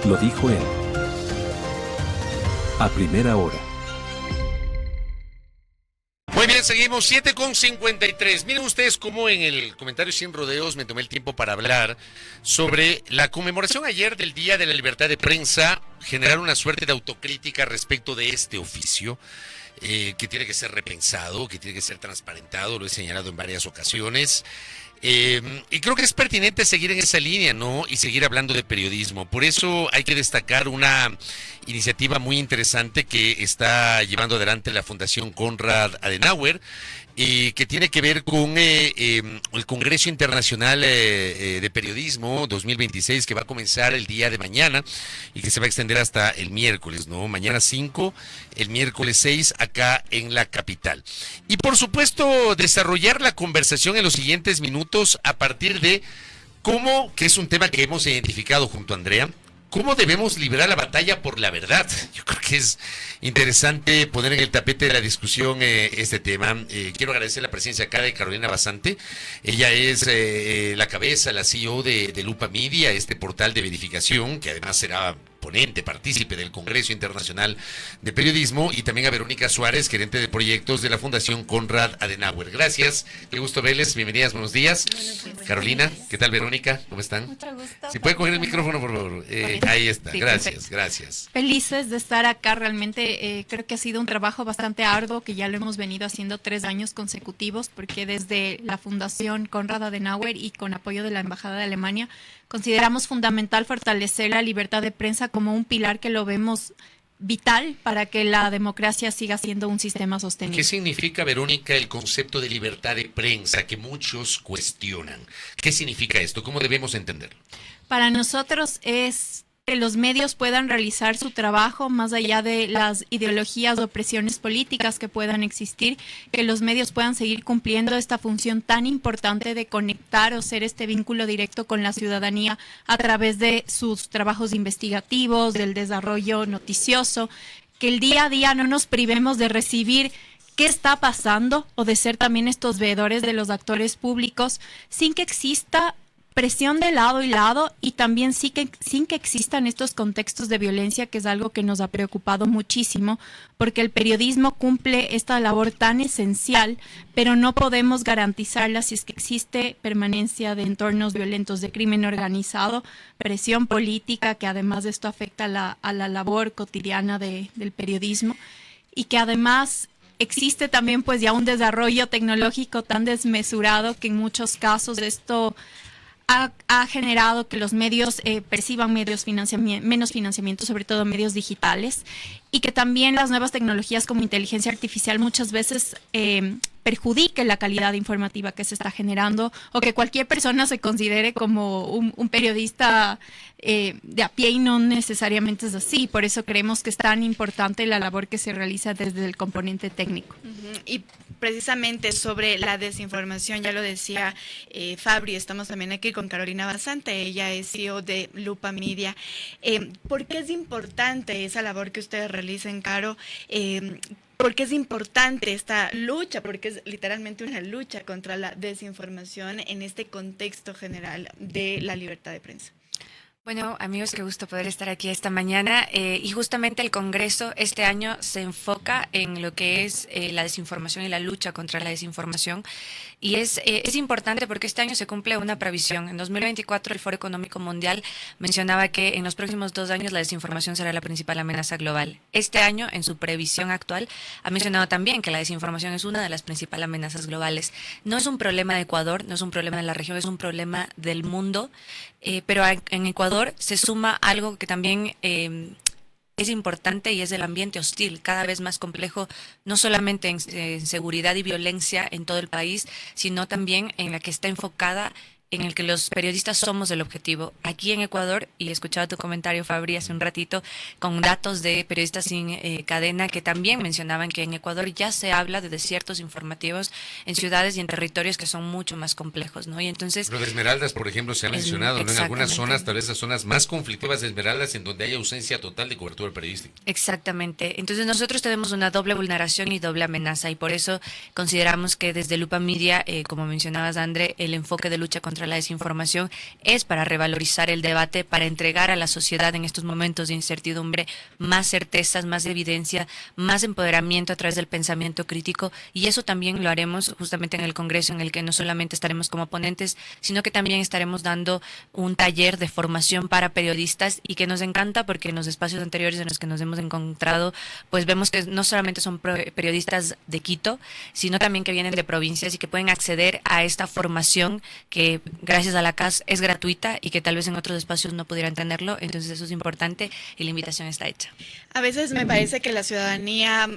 Lo dijo él. A primera hora. Muy bien, seguimos 7:53. Miren ustedes cómo en el comentario Sin Rodeos me tomé el tiempo para hablar sobre la conmemoración ayer del Día de la Libertad de Prensa, generar una suerte de autocrítica respecto de este oficio, que tiene que ser repensado, que tiene que ser transparentado, lo he señalado en varias ocasiones. Y creo que es pertinente seguir en esa línea, ¿no? Y seguir hablando de periodismo. Por eso hay que destacar una iniciativa muy interesante que está llevando adelante la Fundación Konrad Adenauer, que tiene que ver con el Congreso Internacional de Periodismo 2026, que va a comenzar el día de mañana y que se va a extender hasta el miércoles, ¿no? Mañana 5, el miércoles 6, acá en la capital. Y por supuesto, desarrollar la conversación en los siguientes minutos a partir de cómo, que es un tema que hemos identificado junto a Andrea, ¿cómo debemos librar la batalla por la verdad? Yo creo que es interesante poner en el tapete de la discusión este tema. Quiero agradecer la presencia acá de Carolina Basante. Ella es la cabeza, la CEO de Lupa Media, este portal de verificación, que además será ponente, partícipe del Congreso Internacional de Periodismo, y también a Verónica Suárez, gerente de proyectos de la Fundación Konrad Adenauer. Gracias, qué gusto verles, bienvenidas, buenos días. Carolina, ¿qué tal, Verónica? ¿Cómo están? Mucho gusto. Si puede coger el micrófono, por favor. Ahí está, Sí, gracias, perfecto. gracias. Felices de estar acá, realmente creo que ha sido un trabajo bastante arduo, que ya lo hemos venido haciendo 3 años consecutivos, porque desde la Fundación Konrad Adenauer y con apoyo de la Embajada de Alemania, consideramos fundamental fortalecer la libertad de prensa como un pilar que lo vemos vital para que la democracia siga siendo un sistema sostenible. ¿Qué significa, Verónica, el concepto de libertad de prensa que muchos cuestionan? ¿Qué significa esto? ¿Cómo debemos entenderlo? Para nosotros es que los medios puedan realizar su trabajo más allá de las ideologías o presiones políticas que puedan existir, que los medios puedan seguir cumpliendo esta función tan importante de conectar o ser este vínculo directo con la ciudadanía a través de sus trabajos investigativos, del desarrollo noticioso, que el día a día no nos privemos de recibir qué está pasando o de ser también estos veedores de los actores públicos sin que exista presión de lado y lado, y también sin que existan estos contextos de violencia, que es algo que nos ha preocupado muchísimo, porque el periodismo cumple esta labor tan esencial, pero no podemos garantizarla si es que existe permanencia de entornos violentos, de crimen organizado, presión política, que además de esto afecta a la labor cotidiana del periodismo, y que además existe también pues ya un desarrollo tecnológico tan desmesurado que en muchos casos esto ha generado que los medios perciban menos financiamiento, sobre todo medios digitales, y que también las nuevas tecnologías como inteligencia artificial muchas veces perjudiquen la calidad informativa que se está generando, o que cualquier persona se considere como un periodista de a pie, y no necesariamente es así. Por eso creemos que es tan importante la labor que se realiza desde el componente técnico. Y precisamente sobre la desinformación, ya lo decía Fabri, estamos también aquí con Carolina Basante, ella es CEO de Lupa Media. ¿Por qué es importante esa labor que ustedes realicen, Caro? ¿Por qué es importante esta lucha? Porque es literalmente una lucha contra la desinformación en este contexto general de la libertad de prensa. Bueno, amigos, qué gusto poder estar aquí esta mañana, y justamente el Congreso este año se enfoca en lo que es la desinformación y la lucha contra la desinformación, y es importante porque este año se cumple una previsión. En 2024 el Foro Económico Mundial mencionaba que en los próximos 2 años la desinformación será la principal amenaza global. Este año, en su previsión actual, ha mencionado también que la desinformación es una de las principales amenazas globales. No es un problema de Ecuador, no es un problema de la región, es un problema del mundo, pero en Ecuador se suma algo que también es importante, y es el ambiente hostil, cada vez más complejo, no solamente en seguridad y violencia en todo el país, sino también en la que está enfocada en el que los periodistas somos el objetivo. Aquí en Ecuador, y escuchaba tu comentario, Fabri, hace un ratito, con datos de Periodistas Sin Cadena, que también mencionaban que en Ecuador ya se habla de desiertos informativos en ciudades y en territorios que son mucho más complejos, ¿no? Y entonces... Lo de Esmeraldas, por ejemplo, se ha mencionado, ¿no? En algunas zonas, tal vez las zonas más conflictivas de Esmeraldas, en donde hay ausencia total de cobertura periodística. Exactamente. Entonces nosotros tenemos una doble vulneración y doble amenaza, y por eso consideramos que desde Lupa Media, como mencionabas, André, el enfoque de lucha contra contra la desinformación es para revalorizar el debate, para entregar a la sociedad en estos momentos de incertidumbre más certezas, más evidencia, más empoderamiento a través del pensamiento crítico, y eso también lo haremos justamente en el Congreso, en el que no solamente estaremos como ponentes, sino que también estaremos dando un taller de formación para periodistas, y que nos encanta porque en los espacios anteriores en los que nos hemos encontrado, pues vemos que no solamente son periodistas de Quito, sino también que vienen de provincias y que pueden acceder a esta formación que gracias a la CAS es gratuita y que tal vez en otros espacios no pudieran tenerlo. Entonces eso es importante y la invitación está hecha. A veces me parece que la ciudadanía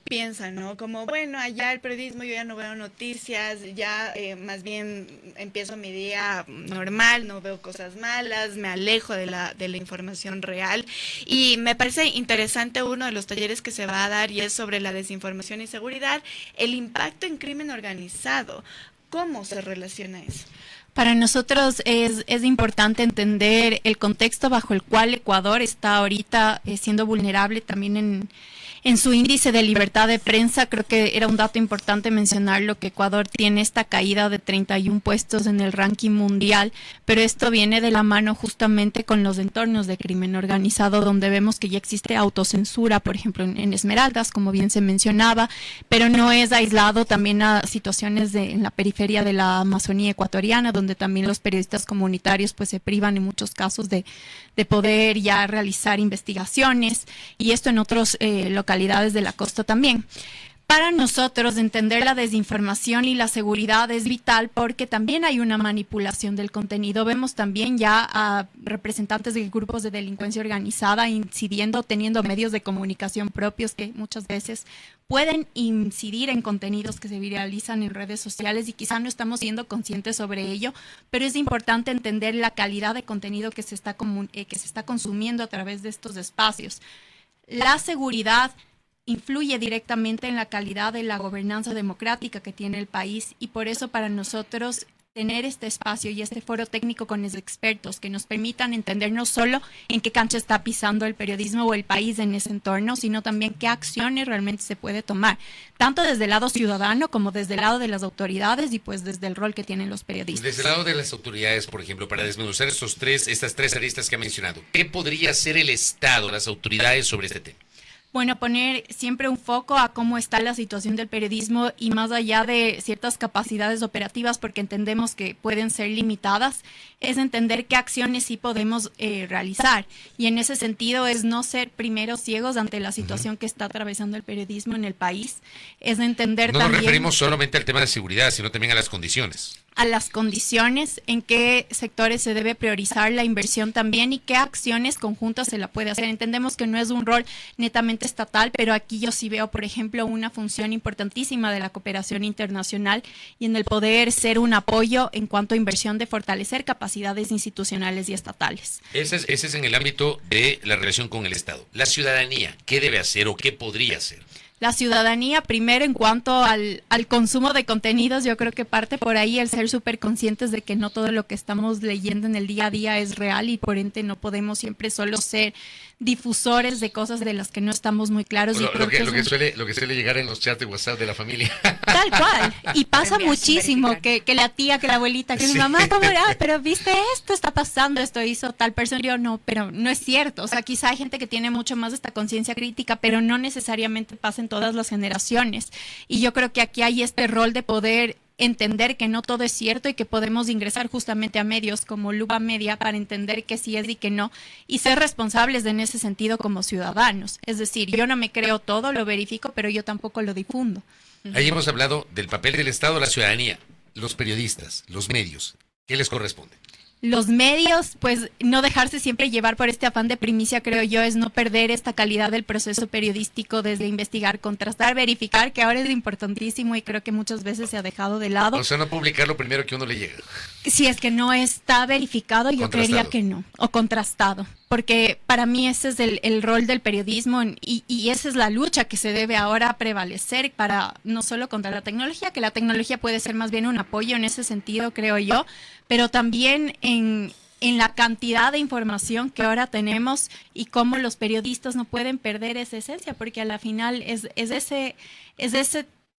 piensa, ¿no? Como, bueno, allá el periodismo, yo ya no veo noticias, ya más bien empiezo mi día normal, no veo cosas malas, me alejo de la información real. Y me parece interesante uno de los talleres que se va a dar, y es sobre la desinformación y seguridad, el impacto en crimen organizado. ¿Cómo se relaciona eso? Para nosotros es importante entender el contexto bajo el cual Ecuador está ahorita siendo vulnerable también en su índice de libertad de prensa. Creo que era un dato importante mencionarlo, que Ecuador tiene esta caída de 31 puestos en el ranking mundial, pero esto viene de la mano justamente con los entornos de crimen organizado, donde vemos que ya existe autocensura, por ejemplo, en Esmeraldas, como bien se mencionaba, pero no es aislado también a situaciones en la periferia de la Amazonía ecuatoriana, donde también los periodistas comunitarios pues se privan en muchos casos de poder ya realizar investigaciones, y esto en otros localidades de la costa también. Para nosotros entender la desinformación y la seguridad es vital, porque también hay una manipulación del contenido. Vemos también ya a representantes de grupos de delincuencia organizada incidiendo, teniendo medios de comunicación propios que muchas veces pueden incidir en contenidos que se viralizan en redes sociales, y quizá no estamos siendo conscientes sobre ello, pero es importante entender la calidad de contenido que se está consumiendo a través de estos espacios. La seguridad influye directamente en la calidad de la gobernanza democrática que tiene el país, y por eso para nosotros tener este espacio y este foro técnico con los expertos que nos permitan entender no solo en qué cancha está pisando el periodismo o el país en ese entorno, sino también qué acciones realmente se puede tomar, tanto desde el lado ciudadano como desde el lado de las autoridades, y pues desde el rol que tienen los periodistas. Desde el lado de las autoridades, por ejemplo, para desmenuzar estas tres aristas que ha mencionado, ¿qué podría hacer el Estado, las autoridades sobre este tema? Bueno, poner siempre un foco a cómo está la situación del periodismo, y más allá de ciertas capacidades operativas, porque entendemos que pueden ser limitadas, es entender qué acciones sí podemos realizar. Y en ese sentido es no ser primero ciegos ante la situación que está atravesando el periodismo en el país. Es entender también... No nos referimos solamente al tema de seguridad, sino también a las condiciones. A las condiciones, en qué sectores se debe priorizar la inversión también, y qué acciones conjuntas se la puede hacer. Entendemos que no es un rol netamente estatal, pero aquí yo sí veo, por ejemplo, una función importantísima de la cooperación internacional, y en el poder ser un apoyo en cuanto a inversión de fortalecer capacidades institucionales y estatales. Ese es en el ámbito de la relación con el Estado. La ciudadanía, ¿qué debe hacer o qué podría hacer? La ciudadanía, primero, en cuanto al consumo de contenidos, yo creo que parte por ahí el ser súper conscientes de que no todo lo que estamos leyendo en el día a día es real, y por ende no podemos siempre solo ser difusores de cosas de las que no estamos muy claros. Bueno, lo que suele llegar en los chats de WhatsApp de la familia. Tal cual. Y pasa muchísimo que la tía, que la abuelita, que mi mamá, pero viste esto, está pasando, esto hizo tal persona. Yo no, pero no es cierto. O sea, quizá hay gente que tiene mucho más esta conciencia crítica, pero no necesariamente pasa en todas las generaciones. Y yo creo que aquí hay este rol de poder entender que no todo es cierto, y que podemos ingresar justamente a medios como Lupa Media para entender que sí es y que no, y ser responsables en ese sentido como ciudadanos. Es decir, yo no me creo todo, lo verifico, pero yo tampoco lo difundo. Ahí hemos hablado del papel del Estado, la ciudadanía, los periodistas, los medios. ¿Qué les corresponde? Los medios, pues no dejarse siempre llevar por este afán de primicia, creo yo, es no perder esta calidad del proceso periodístico, desde investigar, contrastar, verificar, que ahora es importantísimo y creo que muchas veces se ha dejado de lado. O sea, no publicar lo primero que uno le llega. Si es que no está verificado, yo creería que no, o contrastado, porque para mí ese es el rol del periodismo, y esa es la lucha que se debe ahora prevalecer, para no solo contra la tecnología, que la tecnología puede ser más bien un apoyo en ese sentido, creo yo, pero también en la cantidad de información que ahora tenemos, y cómo los periodistas no pueden perder esa esencia, porque a la final es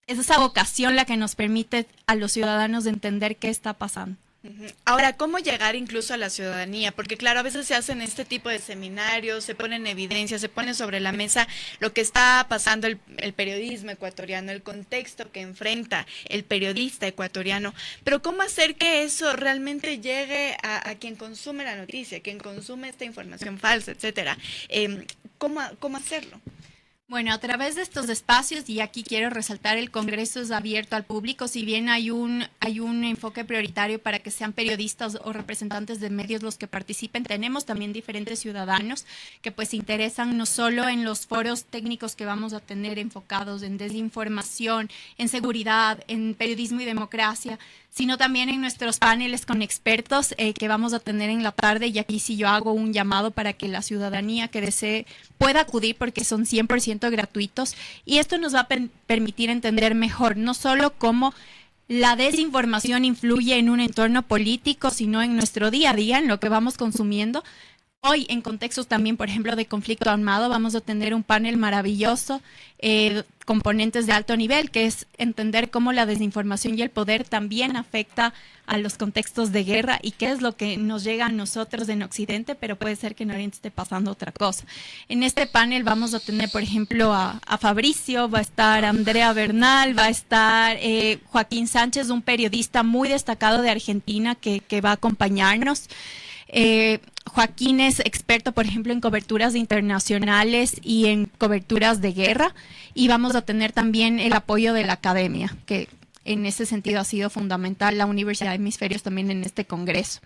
esa vocación la que nos permite a los ciudadanos de entender qué está pasando. Ujú. Ahora, ¿cómo llegar incluso a la ciudadanía? Porque claro, a veces se hacen este tipo de seminarios, se ponen en evidencia, se pone sobre la mesa lo que está pasando el periodismo ecuatoriano, el contexto que enfrenta el periodista ecuatoriano, pero ¿cómo hacer que eso realmente llegue a quien consume la noticia, quien consume esta información falsa, etcétera? ¿Cómo hacerlo? Bueno, a través de estos espacios, y aquí quiero resaltar, el Congreso es abierto al público, si bien hay un enfoque prioritario para que sean periodistas o representantes de medios los que participen, tenemos también diferentes ciudadanos que pues se interesan no solo en los foros técnicos que vamos a tener enfocados en desinformación, en seguridad, en periodismo y democracia, sino también en nuestros paneles con expertos que vamos a tener en la tarde, y aquí sí yo hago un llamado para que la ciudadanía que desee pueda acudir porque son 100% gratuitos, y esto nos va a permitir entender mejor no solo cómo la desinformación influye en un entorno político, sino en nuestro día a día, en lo que vamos consumiendo. Hoy, en contextos también, por ejemplo, de conflicto armado, vamos a tener un panel maravilloso, componentes de alto nivel, que es entender cómo la desinformación y el poder también afecta a los contextos de guerra y qué es lo que nos llega a nosotros en Occidente, pero puede ser que en Oriente esté pasando otra cosa. En este panel vamos a tener, por ejemplo, a Fabricio, va a estar Andrea Bernal, va a estar Joaquín Sánchez, un periodista muy destacado de Argentina que va a acompañarnos. Joaquín es experto, por ejemplo, en coberturas internacionales y en coberturas de guerra, y vamos a tener también el apoyo de la academia, que en ese sentido ha sido fundamental, la Universidad de Hemisferios también en este congreso.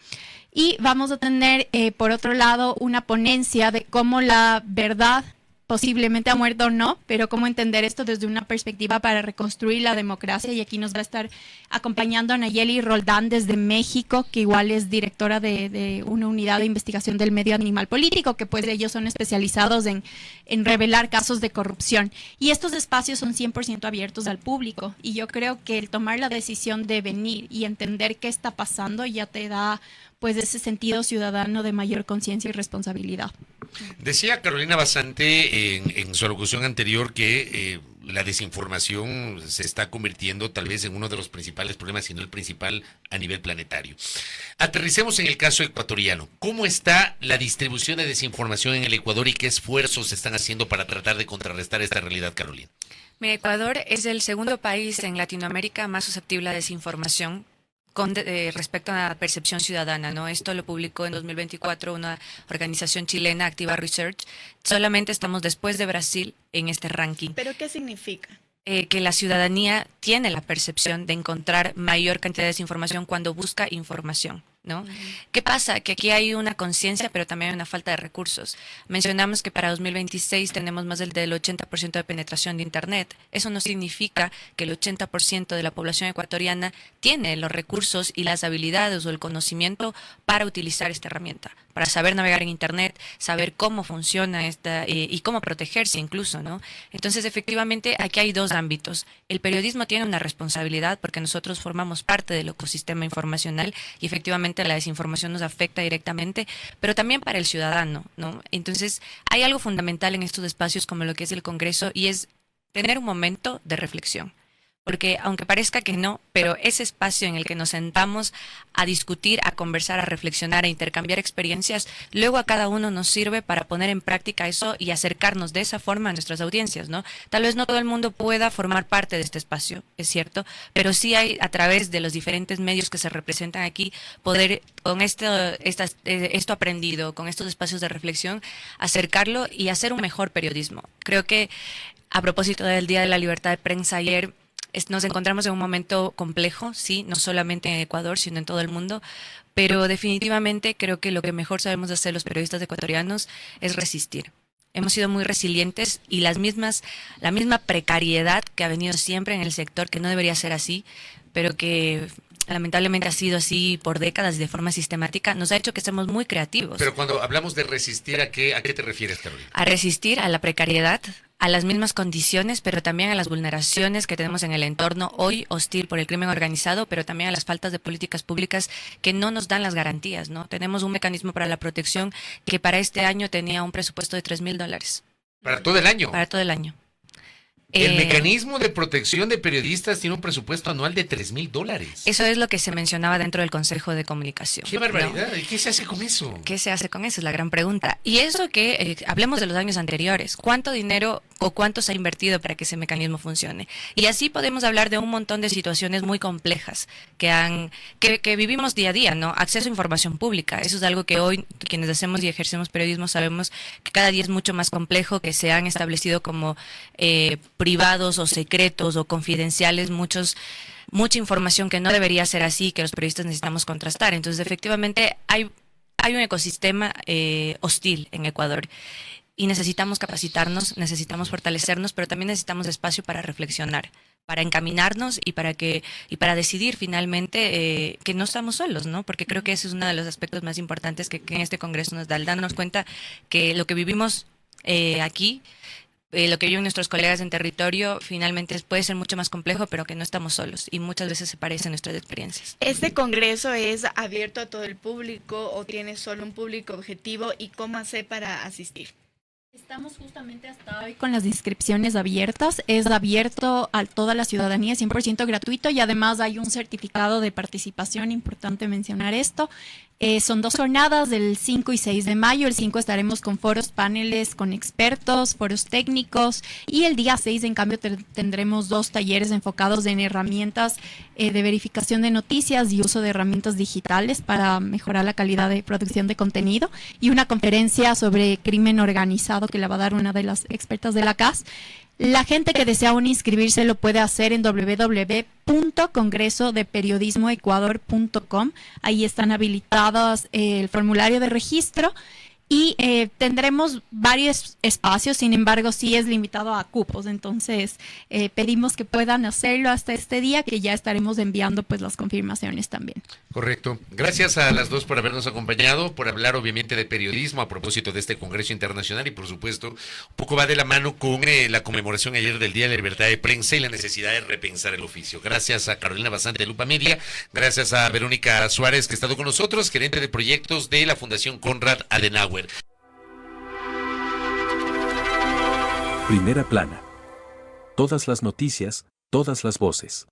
Y vamos a tener, por otro lado, una ponencia de cómo la verdad posiblemente ha muerto o no, pero cómo entender esto desde una perspectiva para reconstruir la democracia, y aquí nos va a estar acompañando Nayeli Roldán desde México, que igual es directora de una unidad de investigación del medio animal político, que pues ellos son especializados en revelar casos de corrupción, y estos espacios son 100% abiertos al público, y yo creo que el tomar la decisión de venir y entender qué está pasando ya te da pues ese sentido ciudadano de mayor conciencia y responsabilidad. Decía Carolina Basante en su alocución anterior que la desinformación se está convirtiendo tal vez en uno de los principales problemas, si no el principal a nivel planetario. Aterricemos en el caso ecuatoriano. ¿Cómo está la distribución de desinformación en el Ecuador y qué esfuerzos se están haciendo para tratar de contrarrestar esta realidad, Carolina? Ecuador es el segundo país en Latinoamérica más susceptible a desinformación con respecto a la percepción ciudadana, ¿no? Esto lo publicó en 2024 una organización chilena, Activa Research. Solamente estamos después de Brasil en este ranking. ¿Pero qué significa? Que la ciudadanía tiene la percepción de encontrar mayor cantidad de desinformación cuando busca información, ¿no? ¿Qué pasa? Que aquí hay una conciencia, pero también hay una falta de recursos. Mencionamos que para 2026 tenemos más del 80% de penetración de Internet. Eso no significa que el 80% de la población ecuatoriana tiene los recursos y las habilidades o el conocimiento para utilizar esta herramienta, para saber navegar en Internet, saber cómo funciona esta y cómo protegerse incluso, ¿no? Entonces, efectivamente, aquí hay dos ámbitos. El periodismo tiene una responsabilidad porque nosotros formamos parte del ecosistema informacional y efectivamente la desinformación nos afecta directamente, pero también para el ciudadano, ¿no? Entonces, hay algo fundamental en estos espacios como lo que es el Congreso, y es tener un momento de reflexión. Porque aunque parezca que no, pero ese espacio en el que nos sentamos a discutir, a conversar, a reflexionar, a intercambiar experiencias, luego a cada uno nos sirve para poner en práctica eso y acercarnos de esa forma a nuestras audiencias, ¿no? Tal vez no todo el mundo pueda formar parte de este espacio, es cierto, pero sí hay, a través de los diferentes medios que se representan aquí, poder con esto aprendido, con estos espacios de reflexión, acercarlo y hacer un mejor periodismo. Creo que a propósito del Día de la Libertad de Prensa ayer, nos encontramos en un momento complejo, sí, no solamente en Ecuador, sino en todo el mundo, pero definitivamente creo que lo que mejor sabemos hacer los periodistas ecuatorianos es resistir. Hemos sido muy resilientes y la misma precariedad que ha venido siempre en el sector, que no debería ser así, pero que lamentablemente ha sido así por décadas y de forma sistemática, nos ha hecho que estemos muy creativos. Pero cuando hablamos de resistir, ¿a qué te refieres, Carolina? A resistir a la precariedad, a las mismas condiciones, pero también a las vulneraciones que tenemos en el entorno hoy hostil por el crimen organizado, pero también a las faltas de políticas públicas que no nos dan las garantías, ¿no? Tenemos un mecanismo para la protección que para este año tenía un presupuesto de $3,000. ¿Para todo el año? Para todo el año. El mecanismo de protección de periodistas tiene un presupuesto anual de $3,000. Eso es lo que se mencionaba dentro del Consejo de Comunicación. ¡Qué barbaridad! ¿No? ¿Qué se hace con eso? ¿Qué se hace con eso? Es la gran pregunta. Y eso que hablemos de los años anteriores. ¿Cuánto dinero o cuánto se ha invertido para que ese mecanismo funcione? Y así podemos hablar de un montón de situaciones muy complejas que vivimos día a día, ¿no? Acceso a información pública. Eso es algo que hoy quienes hacemos y ejercemos periodismo sabemos que cada día es mucho más complejo, que se han establecido como privados o secretos o confidenciales mucha información que no debería ser así, que los periodistas necesitamos contrastar. Entonces, efectivamente, hay un ecosistema hostil en Ecuador y necesitamos capacitarnos, necesitamos fortalecernos, pero también necesitamos espacio para reflexionar, para encaminarnos y para decidir finalmente que no estamos solos, ¿no? Porque creo que ese es uno de los aspectos más importantes que en este Congreso nos da, el darnos cuenta que lo que vivimos aquí, lo que viven nuestros colegas en territorio, finalmente puede ser mucho más complejo, pero que no estamos solos y muchas veces se parecen nuestras experiencias. ¿Este congreso es abierto a todo el público o tiene solo un público objetivo y cómo hace para asistir? Estamos justamente hasta hoy con las inscripciones abiertas. Es abierto a toda la ciudadanía, 100% gratuito, y además hay un certificado de participación, importante mencionar esto. Son 2 jornadas, del 5 y 6 de mayo. El 5 estaremos con foros, paneles con expertos, foros técnicos, y el día 6, en cambio, tendremos 2 talleres enfocados en herramientas de verificación de noticias y uso de herramientas digitales para mejorar la calidad de producción de contenido, y una conferencia sobre crimen organizado que la va a dar una de las expertas de la CAS. La gente que desea aún inscribirse lo puede hacer en www.congresodeperiodismoecuador.com. Ahí están habilitados el formulario de registro y tendremos varios espacios, sin embargo sí es limitado a cupos, entonces pedimos que puedan hacerlo hasta este día, que ya estaremos enviando pues las confirmaciones también. Correcto. Gracias a las dos por habernos acompañado, por hablar obviamente de periodismo a propósito de este Congreso Internacional, y por supuesto un poco va de la mano con la conmemoración ayer del Día de la Libertad de Prensa y la necesidad de repensar el oficio. Gracias a Carolina Basante de Lupa Media, gracias a Verónica Suárez que ha estado con nosotros, gerente de proyectos de la Fundación Konrad Adenauer. Primera plana. Todas las noticias, todas las voces.